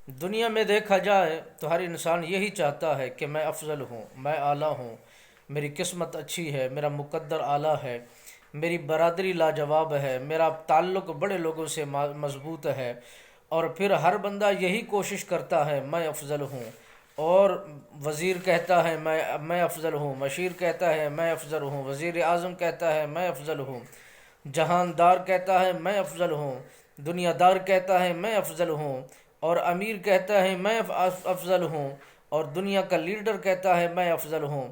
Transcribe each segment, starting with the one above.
دنیا میں دیکھا جائے تو ہر انسان یہی چاہتا ہے کہ میں افضل ہوں، میں اعلیٰ ہوں، میری قسمت اچھی ہے، میرا مقدر اعلیٰ ہے، میری برادری لاجواب ہے، میرا تعلق بڑے لوگوں سے مضبوط ہے، اور پھر ہر بندہ یہی کوشش کرتا ہے میں افضل ہوں، اور وزیر کہتا ہے میں افضل ہوں، مشیر کہتا ہے میں افضل ہوں، وزیر اعظم کہتا ہے میں افضل ہوں، جہاندار کہتا ہے میں افضل ہوں، دنیا دار کہتا ہے میں افضل ہوں، اور امیر کہتا ہے میں افضل ہوں، اور دنیا کا لیڈر کہتا ہے میں افضل ہوں۔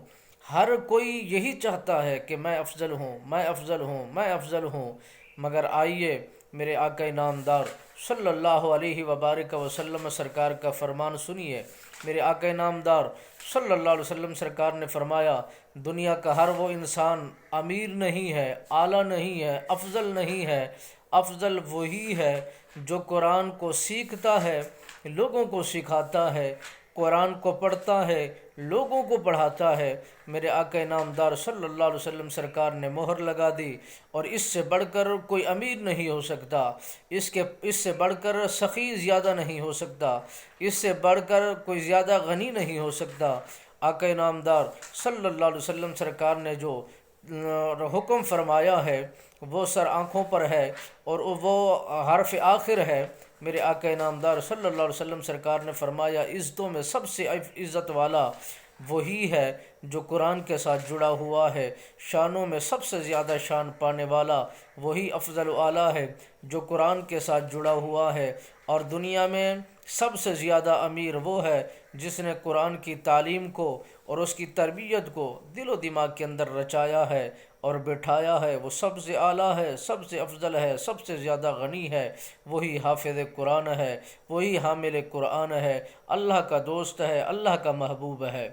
ہر کوئی یہی چاہتا ہے کہ میں افضل ہوں، میں افضل ہوں، میں افضل ہوں، مگر آئیے میرے آقا نامدار صلی اللہ علیہ وبارک وسلم سرکار کا فرمان سنیے۔ میرے آقا نامدار صلی اللہ علیہ وسلم سرکار نے فرمایا، دنیا کا ہر وہ انسان امیر نہیں ہے، اعلیٰ نہیں ہے، افضل نہیں ہے، افضل وہی ہے جو قرآن کو سیکھتا ہے، لوگوں کو سکھاتا ہے، قرآن کو پڑھتا ہے، لوگوں کو پڑھاتا ہے۔ میرے آقا نامدار صلی اللہ علیہ وسلم سرکار نے مہر لگا دی، اور اس سے بڑھ کر کوئی امیر نہیں ہو سکتا، اس سے بڑھ کر سخی زیادہ نہیں ہو سکتا، اس سے بڑھ کر کوئی زیادہ غنی نہیں ہو سکتا۔ آقا نامدار صلی اللہ علیہ وسلم سرکار نے جو حکم فرمایا ہے وہ سر آنکھوں پر ہے، اور وہ حرف آخر ہے۔ میرے آقا نامدار صلی اللہ علیہ وسلم سرکار نے فرمایا، عزتوں میں سب سے عزت والا وہی ہے جو قرآن کے ساتھ جڑا ہوا ہے، شانوں میں سب سے زیادہ شان پانے والا وہی افضل و اعلیٰ ہے جو قرآن کے ساتھ جڑا ہوا ہے، اور دنیا میں سب سے زیادہ امیر وہ ہے جس نے قرآن کی تعلیم کو اور اس کی تربیت کو دل و دماغ کے اندر رچایا ہے اور بٹھایا ہے۔ وہ سب سے اعلیٰ ہے، سب سے افضل ہے، سب سے زیادہ غنی ہے، وہی حافظ قرآن ہے، وہی حامل قرآن ہے، اللہ کا دوست ہے، اللہ کا محبوب ہے۔